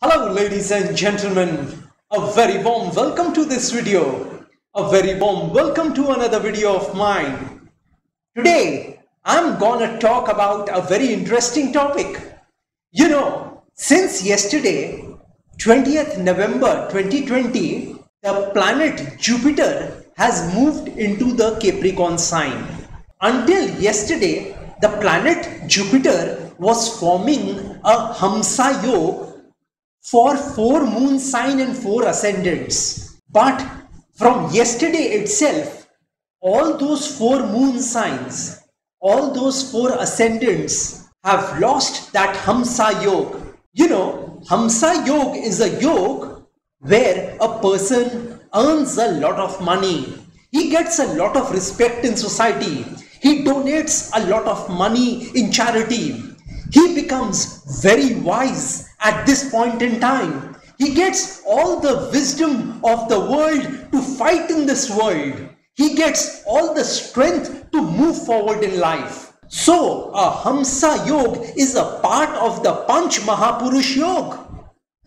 Hello ladies and gentlemen, a very warm welcome to this video, a very warm welcome to another video of mine. Today I'm gonna talk about a very interesting topic. Since yesterday, 20th November 2020, the planet Jupiter has moved into the Capricorn sign. Until yesterday, the planet Jupiter was forming a Hamsa yoga for 4 moon sign and 4 ascendants. But from yesterday itself, all those 4 moon signs, all those 4 ascendants have lost that Hamsa yoga. Hamsa yoga is a yoga where a person earns a lot of money. He gets a lot of respect in society. He donates a lot of money in charity. He becomes very wise at this point in time. He gets all the wisdom of the world to fight in this world. He gets all the strength to move forward in life. So a Hamsa yoga is a part of the Panch Mahapurush yoga.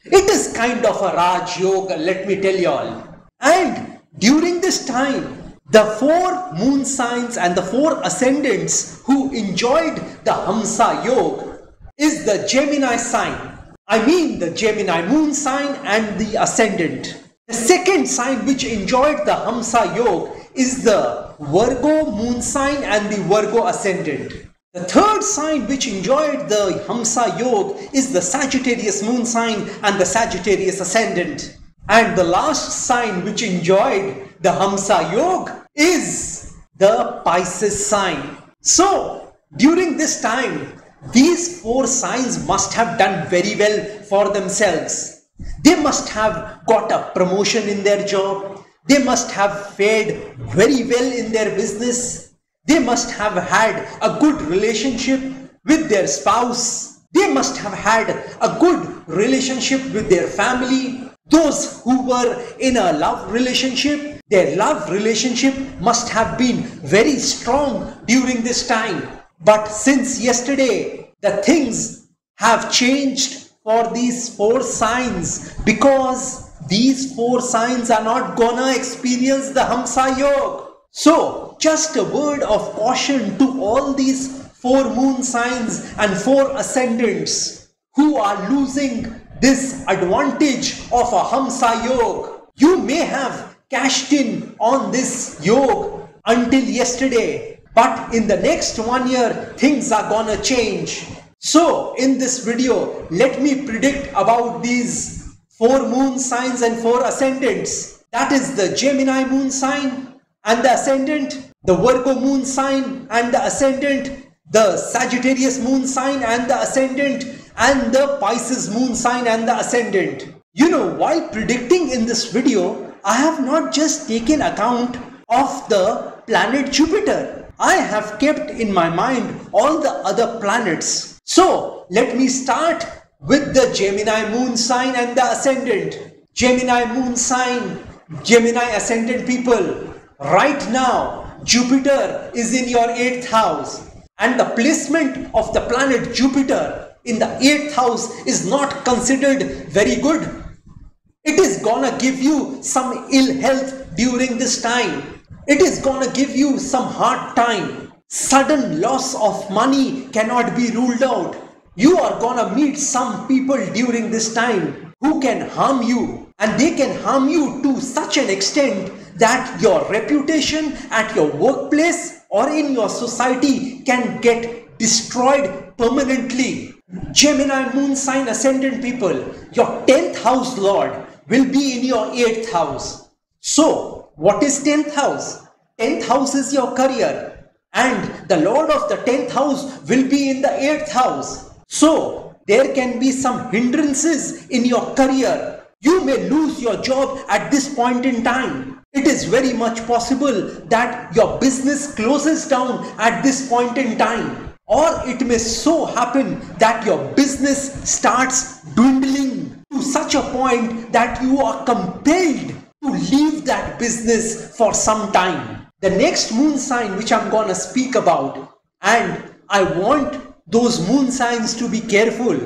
It is kind of a Raj yoga, let me tell you all. And during this time, the 4 moon signs and the 4 ascendants who enjoyed the Hamsa yoga is the Gemini sign. I mean the Gemini moon sign and the ascendant. The second sign which enjoyed the Hamsa yoga is the Virgo moon sign and the Virgo ascendant. The third sign which enjoyed the Hamsa yoga is the Sagittarius moon sign and the Sagittarius ascendant. And the last sign which enjoyed the Hamsa yoga is the Pisces sign. So during this time, these 4 signs must have done very well for themselves. They must have got a promotion in their job. They must have fared very well in their business. They must have had a good relationship with their spouse. They must have had a good relationship with their family. Those who were in a love relationship, their love relationship must have been very strong during this time. But since yesterday, the things have changed for these 4 signs because these 4 signs are not gonna experience the Hamsa yoga. So, just a word of caution to all these 4 moon signs and 4 ascendants who are losing this advantage of a Hamsa yoga. You may have cashed in on this yoga until yesterday. But in the next 1 year, things are gonna change. So in this video, let me predict about these 4 moon signs and 4 ascendants. That is the Gemini moon sign and the ascendant, the Virgo moon sign and the ascendant, the Sagittarius moon sign and the ascendant, and the Pisces moon sign and the ascendant. While predicting in this video, I have not just taken account of the planet Jupiter. I have kept in my mind all the other planets. So let me start with the Gemini moon sign and the ascendant. Gemini moon sign, Gemini ascendant people. Right now, Jupiter is in your 8th house. And the placement of the planet Jupiter in the 8th house is not considered very good. It is gonna give you some ill health during this time. It is gonna give you some hard time. Sudden loss of money cannot be ruled out. You are gonna meet some people during this time who can harm you, and they can harm you to such an extent that your reputation at your workplace or in your society can get destroyed permanently. Gemini moon sign ascendant people, your 10th house lord will be in your 8th house. So what is 10th house? 10th house is your career, and the lord of the 10th house will be in the 8th house. So there can be some hindrances in your career. You may lose your job at this point in time. It is very much possible that your business closes down at this point in time. Or it may so happen that your business starts dwindling to such a point that you are compelled to leave that business for some time. The next moon sign which I'm gonna speak about, and I want those moon signs to be careful,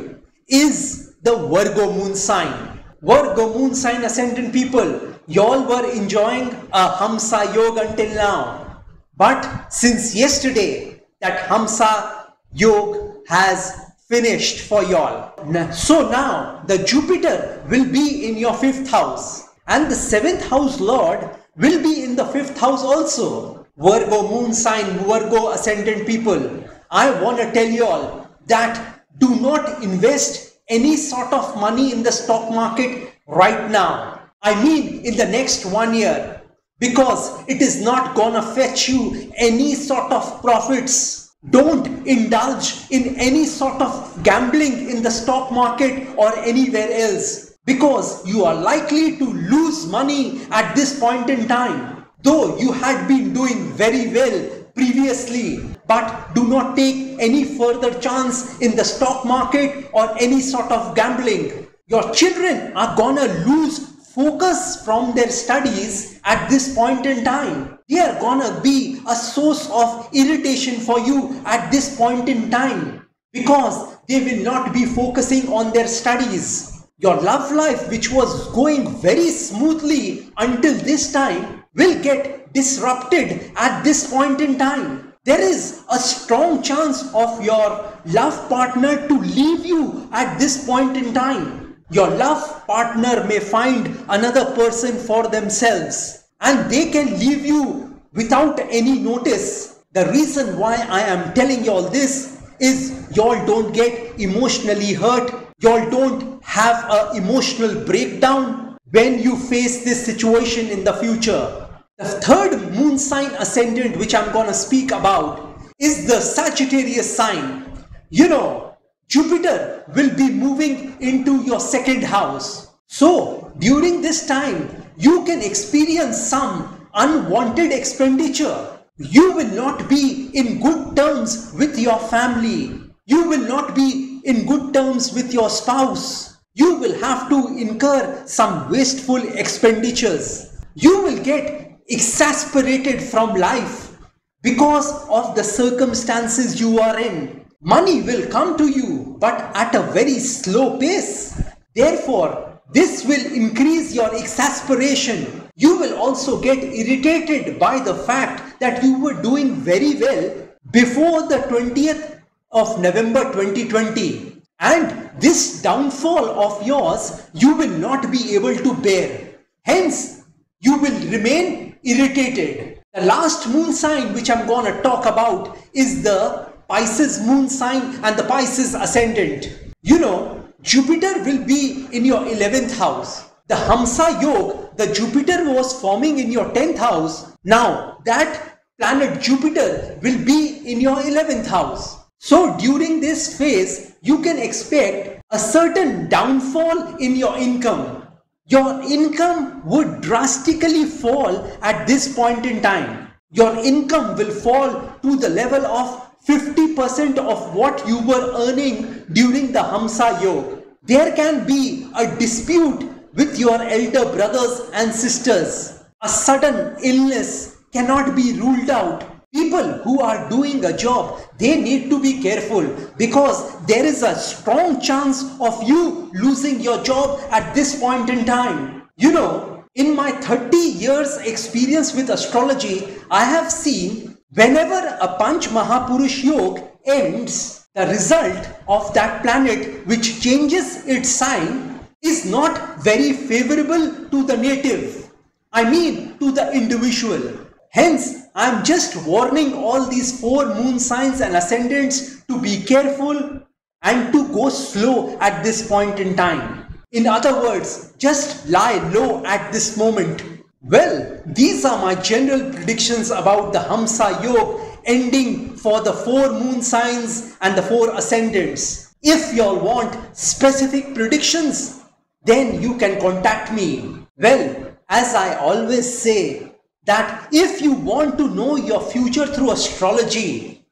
is the Virgo moon sign. Virgo moon sign ascendant people, y'all were enjoying a Hamsa yoga until now. But since yesterday, that Hamsa yoga has finished for y'all. So now the Jupiter will be in your 5th house and the 7th house Lord will be in the 5th house also. Virgo moon sign, Virgo ascendant people, I want to tell y'all that do not invest any sort of money in the stock market right now. I mean in the next 1 year, because it is not gonna fetch you any sort of profits. Don't indulge in any sort of gambling in the stock market or anywhere else, because you are likely to lose money at this point in time. Though you had been doing very well previously, but do not take any further chance in the stock market or any sort of gambling. Your children are gonna lose focus from their studies at this point in time. They are gonna be a source of irritation for you at this point in time, because they will not be focusing on their studies. Your love life, which was going very smoothly until this time, will get disrupted at this point in time. There is a strong chance of your love partner to leave you at this point in time. Your love partner may find another person for themselves and they can leave you without any notice. The reason why I am telling you all this is y'all don't get emotionally hurt. Y'all don't have an emotional breakdown when you face this situation in the future. The 3rd moon sign ascendant which I'm going to speak about is the Sagittarius sign. You know, Jupiter will be moving into your 2nd house. So during this time, you can experience some unwanted expenditure. You will not be in good terms with your family. You will not be in good terms with your spouse. You will have to incur some wasteful expenditures. You will get exasperated from life because of the circumstances you are in. Money will come to you, but at a very slow pace. Therefore, this will increase your exasperation. You will also get irritated by the fact that you were doing very well before the 20th of November 2020. And this downfall of yours, you will not be able to bear. Hence, you will remain irritated. The last moon sign which I'm going to talk about is the Pisces moon sign and the Pisces ascendant. You know, Jupiter will be in your 11th house. The Hamsa yoga, the Jupiter was forming in your 10th house. Now that planet Jupiter will be in your 11th house. So during this phase, you can expect a certain downfall in your income. Your income would drastically fall at this point in time. Your income will fall to the level of 50% of what you were earning during the Hamsa yoga. There can be a dispute with your elder brothers and sisters. A sudden illness cannot be ruled out. People who are doing a job, they need to be careful because there is a strong chance of you losing your job at this point in time. You know, in my 30 years experience with astrology, I have seen whenever a Panch Mahapurush Yoga ends, the result of that planet which changes its sign is not very favorable to the native. I mean to the individual. Hence, I am just warning all these 4 moon signs and ascendants to be careful and to go slow at this point in time. In other words, just lie low at this moment. Well, these are my general predictions about the Hamsa yoga ending for the 4 moon signs and the 4 ascendants. If you all want specific predictions, then you can contact me. Well, as I always say, that if you want to know your future through astrology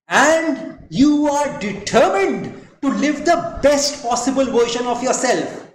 and you are determined to live the best possible version of yourself,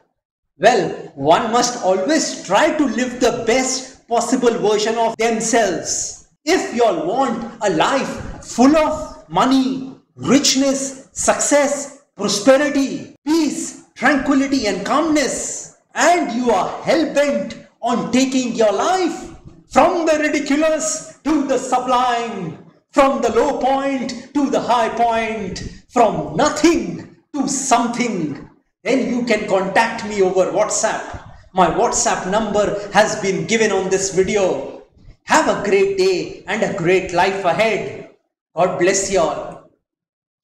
well, one must always try to live the best possible version of themselves. If you all want a life full of money, richness, success, prosperity, peace, tranquility and calmness, and you are hell-bent on taking your life from the ridiculous to the sublime, from the low point to the high point, from nothing to something, then you can contact me over WhatsApp. My WhatsApp number has been given on this video. Have a great day and a great life ahead. God bless you all.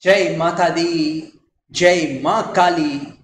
Jai Mata Di, Jai Ma Kali.